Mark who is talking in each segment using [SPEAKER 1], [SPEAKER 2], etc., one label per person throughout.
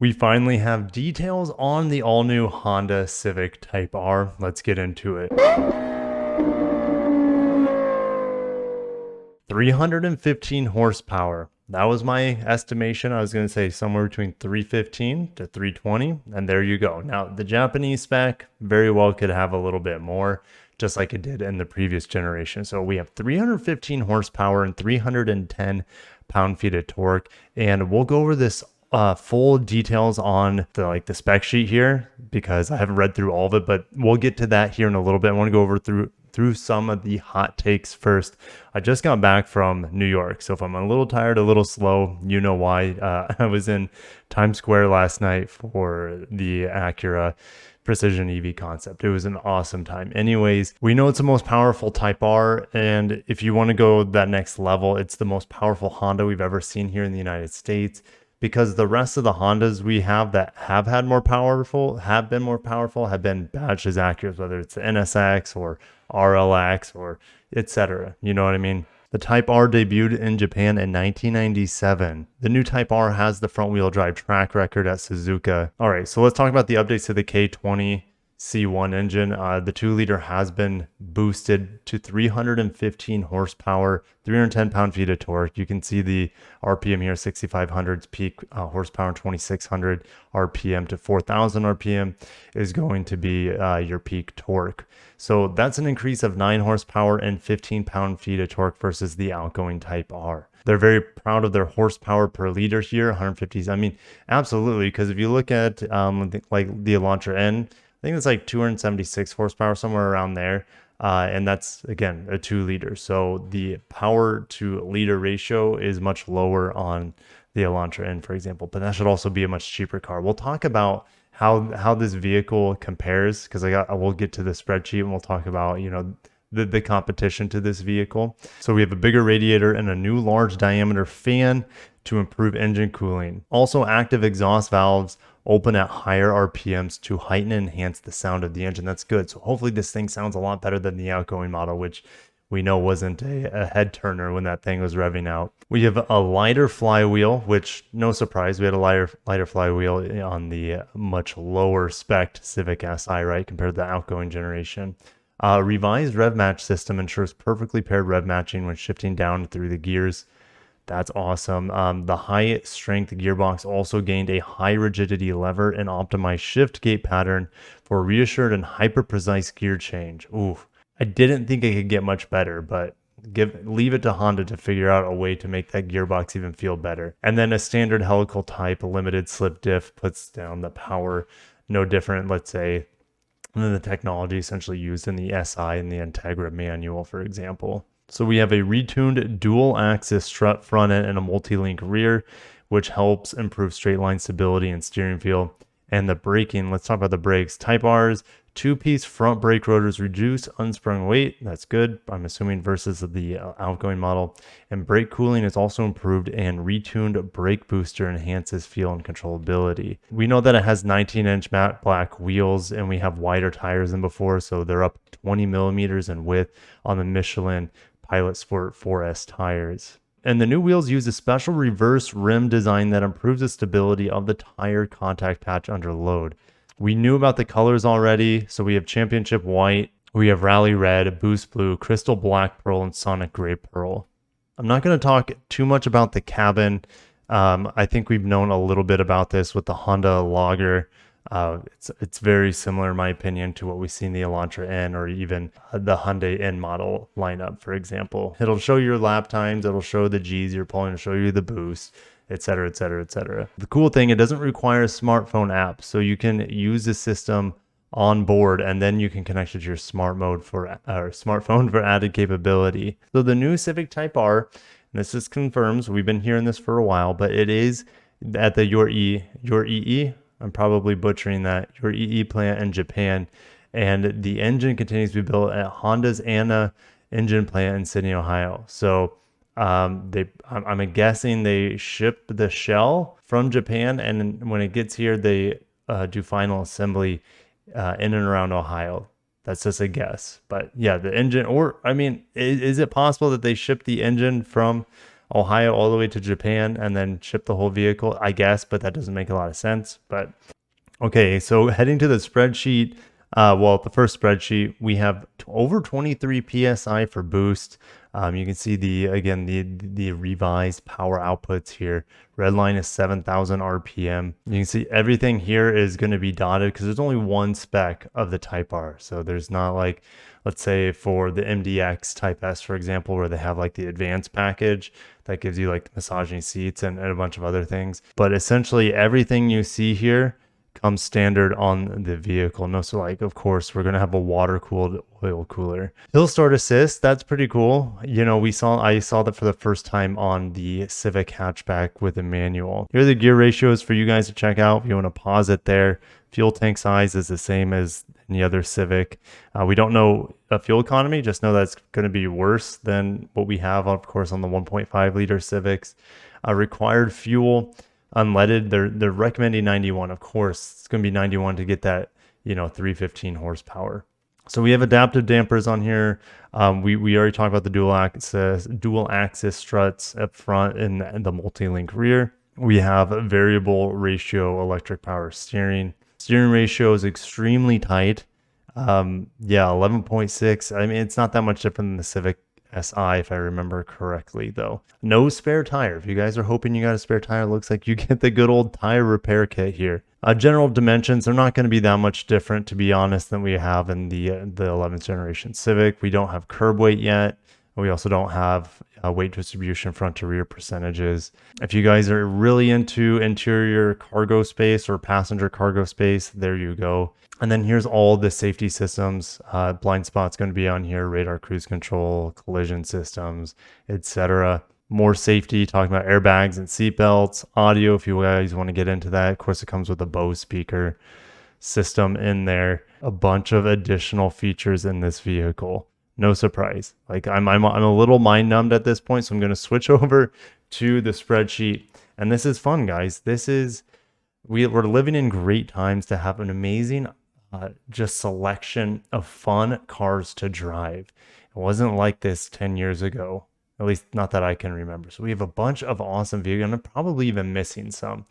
[SPEAKER 1] We finally have details on the all-new Honda Civic Type R. Let's get into it. 315 horsepower. That was my estimation. I was going to say somewhere between 315 to 320, and there you go. Now, the Japanese spec very well could have a little bit more, just like it did in the previous generation. So we have 315 horsepower and 310 pound-feet of torque, and we'll go over this full details on the spec sheet here because I haven't read through all of it, but we'll get to that here in a little bit. I want to go over through some of the hot takes first. I just got back from New York, so if I'm a little tired, a little slow, you know why. I was in Times Square last night for the Acura Precision EV concept. It was an awesome time. Anyways, we know it's the most powerful Type R, and if you want to go that next level, it's the most powerful Honda we've ever seen here in the United States. Because the rest of the Hondas we have that have been more powerful, have been badged as Acuras, whether it's the NSX or RLX or etc. You know what I mean? The Type R debuted in Japan in 1997. The new Type R has the front-wheel drive track record at Suzuka. All right, so let's talk about the updates to the K20 C1 engine. The 2-liter has been boosted to 315 horsepower, 310 pound-feet of torque. You can see the RPM here, 6,500's peak horsepower, 2,600 RPM to 4,000 RPM is going to be your peak torque. So that's an increase of 9 horsepower and 15 pound-feet of torque versus the outgoing Type R. They're very proud of their horsepower per liter here, 150s. I mean, absolutely, because if you look at like the Elantra N, I think it's like 276 horsepower, somewhere around there. And that's, again, a 2-liter. So the power to liter ratio is much lower on the Elantra N, for example. But that should also be a much cheaper car. We'll talk about how this vehicle compares, because I will get to the spreadsheet and we'll talk about, you know, the competition to this vehicle. So we have a bigger radiator and a new large diameter fan to improve engine cooling. Also, active exhaust valves open at higher RPMs to heighten and enhance the sound of the engine. That's good. So hopefully this thing sounds a lot better than the outgoing model, which we know wasn't a head turner when that thing was revving out. We have a lighter flywheel, which no surprise, we had a lighter flywheel on the much lower spec Civic Si, right, compared to the outgoing generation. Revised rev match system ensures perfectly paired rev matching when shifting down through the gears. That's awesome. The high strength gearbox also gained a high rigidity lever and optimized shift gate pattern for reassured and hyper precise gear change. Ooh, I didn't think it could get much better, but leave it to Honda to figure out a way to make that gearbox even feel better. And then a standard helical type limited slip diff puts down the power, no different, let's say, than the technology essentially used in the SI and the Integra manual, for example. So we have a retuned dual axis strut front end and a multi-link rear, which helps improve straight line stability and steering feel. And the braking, let's talk about the brakes. Type R's 2-piece front brake rotors reduce unsprung weight. That's good, I'm assuming, versus the outgoing model. And brake cooling is also improved, and retuned brake booster enhances feel and controllability. We know that it has 19-inch matte black wheels, and we have wider tires than before, so they're up 20 millimeters in width on the Michelin Pilot Sport 4S tires. And the new wheels use a special reverse rim design that improves the stability of the tire contact patch under load. We knew about the colors already, so we have Championship White, we have Rally Red, Boost Blue, Crystal Black Pearl, and Sonic Gray Pearl. I'm not going to talk too much about the cabin. I think we've known a little bit about this with the Honda Logger. It's very similar, in my opinion, to what we see in the Elantra N or even the Hyundai N model lineup, for example. It'll show your lap times, it'll show the G's you're pulling, it'll show you the boost, etc., etc., etc. The cool thing, it doesn't require a smartphone app, so you can use the system on board and then you can connect it to your smartphone for added capability. So the new Civic Type R, and this just confirms, we've been hearing this for a while, but it is at the Your EE. I'm probably butchering that. Your EE plant in Japan, and the engine continues to be built at Honda's Anna engine plant in Sydney, Ohio. So I'm guessing they ship the shell from Japan, and when it gets here, they do final assembly in and around Ohio. That's just a guess, but yeah, the engine, or I mean, is it possible that they ship the engine from Ohio all the way to Japan and then ship the whole vehicle, I guess, but that doesn't make a lot of sense. But okay, so heading to the spreadsheet, well, the first spreadsheet, we have over 23 psi for boost. You can see the revised power outputs here. Red line is 7,000 RPM. You can see everything here is going to be dotted because there's only one spec of the Type R. So there's not like, let's say for the MDX Type S, for example, where they have like the advanced package that gives you like massaging seats and a bunch of other things. But essentially everything you see here comes standard on the vehicle. No, so like, of course, we're going to have a water-cooled oil cooler. Hill start assist, that's pretty cool. You know, I saw that for the first time on the Civic hatchback with a manual. Here are the gear ratios for you guys to check out if you want to pause it there. Fuel tank size is the same as any other Civic. We don't know a fuel economy, just know that's going to be worse than what we have, of course, on the 1.5 liter Civics. Required fuel, unleaded, they're recommending 91. Of course, it's going to be 91 to get that, 315 horsepower. So we have adaptive dampers on here. We already talked about the dual axis struts up front and the multi-link rear. We have a variable ratio electric power steering. Steering ratio is extremely tight. 11.6. I mean, it's not that much different than the Civic SI, if I remember correctly, though. No spare tire. If you guys are hoping you got a spare tire, looks like you get the good old tire repair kit here. General dimensions are not going to be that much different, to be honest, than we have in the 11th generation Civic. We don't have curb weight yet. We also don't have weight distribution front to rear percentages. If you guys are really into interior cargo space or passenger cargo space, there you go. And then here's all the safety systems. Blind spot's going to be on here, radar cruise control, collision systems, etc. More safety, talking about airbags and seatbelts, audio if you guys want to get into that. Of course, it comes with a Bose speaker system in there. A bunch of additional features in this vehicle. No surprise. Like I'm a little mind numbed at this point, so I'm going to switch over to the spreadsheet. And this is fun, guys. We're living in great times to have an amazing just selection of fun cars to drive. It wasn't like this 10 years ago, at least not that I can remember. So we have a bunch of awesome vehicles, and I'm probably even missing some.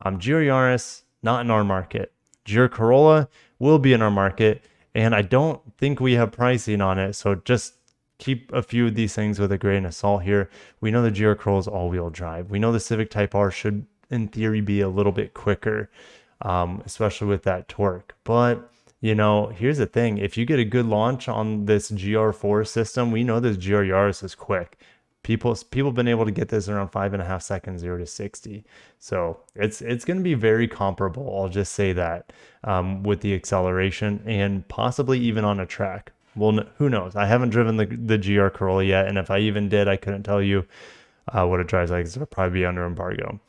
[SPEAKER 1] GR Yaris, not in our market. GR Corolla will be in our market, and I don't think we have pricing on it, so just keep a few of these things with a grain of salt here. We know the GR Corolla is all-wheel drive. We know the Civic Type R should, in theory, be a little bit quicker, especially with that torque. But, here's the thing. If you get a good launch on this GR4 system, we know this GR Yaris is quick. People have been able to get this around 5.5 seconds, 0 to 60. So it's going to be very comparable. I'll just say that with the acceleration and possibly even on a track. Well, who knows? I haven't driven the GR Corolla yet, and if I even did, I couldn't tell you what it drives like. It'll probably be under embargo.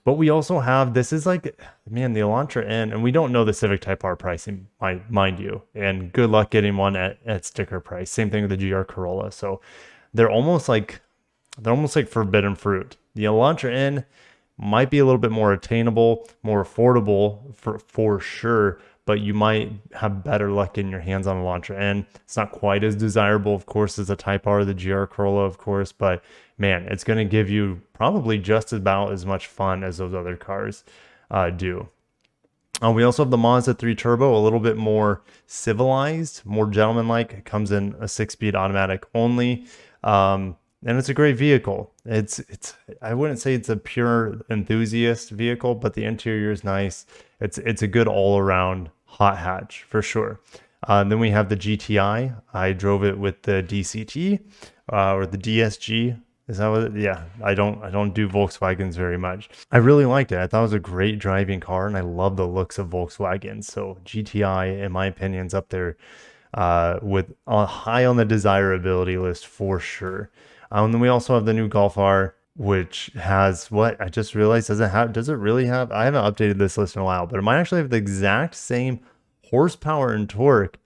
[SPEAKER 1] But we also have, this is like, man, the Elantra N, and we don't know the Civic Type R pricing, mind you. And good luck getting one at sticker price. Same thing with the GR Corolla. So they're almost like forbidden fruit. The Elantra N might be a little bit more attainable, more affordable for sure, but you might have better luck getting your hands on Elantra N. It's not quite as desirable, of course, as the Type R, the GR Corolla, of course, but man, it's going to give you probably just about as much fun as those other cars do. We also have the Mazda 3 Turbo, a little bit more civilized, more gentlemanlike. It comes in a 6-speed automatic only. And it's a great vehicle. I wouldn't say it's a pure enthusiast vehicle, but the interior is nice. It's a good all-around hot hatch for sure. Then we have the GTI. I drove it with the DCT or the DSG. Is that what? Yeah, I don't do Volkswagens very much. I really liked it. I thought it was a great driving car, and I love the looks of Volkswagen. So GTI, in my opinion, is up there with high on the desirability list for sure. And then we also have the new Golf R, which has what I just realized does it really have? I haven't updated this list in a while, but it might actually have the exact same horsepower and torque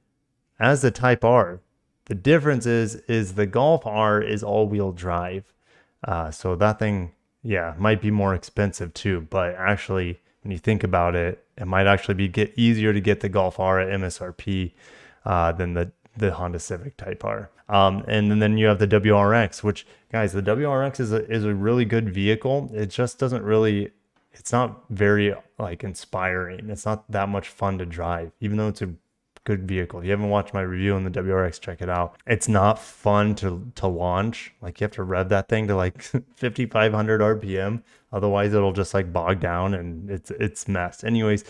[SPEAKER 1] as the Type R. The difference is the Golf R is all-wheel drive. So that thing, yeah, might be more expensive too. But actually, when you think about it, it might actually be easier to get the Golf R at MSRP than the Honda Civic Type R. And then you have the WRX, which, guys, the WRX is a really good vehicle. It just doesn't really, it's not very like inspiring. It's not that much fun to drive, even though it's a good vehicle. If you haven't watched my review on the WRX, check it out. It's not fun to launch. Like, you have to rev that thing to like 5,500 RPM. Otherwise it'll just like bog down and it's messed. Anyways,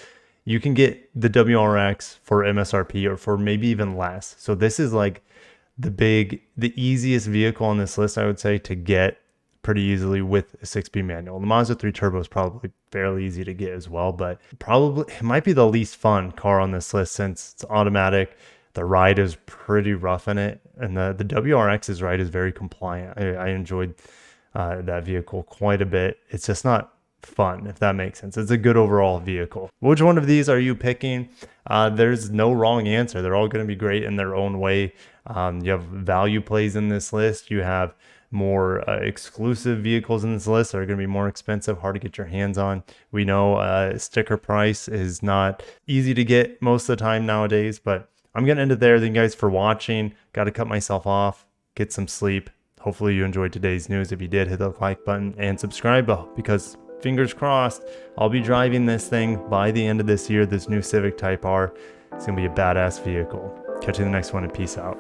[SPEAKER 1] you can get the WRX for MSRP or for maybe even less. So this is like the easiest vehicle on this list, I would say, to get pretty easily with a 6-speed manual. The Mazda 3 Turbo is probably fairly easy to get as well, but probably it might be the least fun car on this list since it's automatic. The ride is pretty rough in it, and the WRX's ride is very compliant. I enjoyed that vehicle quite a bit. It's just not fun, if that makes sense. It's a good overall vehicle. Which one of these are you picking? There's no wrong answer. They're all going to be great in their own way. You have value plays in this list. You have more exclusive vehicles in this list that are going to be more expensive, hard to get your hands on. We know sticker price is not easy to get most of the time nowadays, but I'm going to end it there. Thank you guys for watching. Got to cut myself off, get some sleep. Hopefully you enjoyed today's news. If you did, hit the like button and subscribe, because fingers crossed, I'll be driving this thing by the end of this year, this new Civic Type R. It's going to be a badass vehicle. Catch you in the next one, and peace out.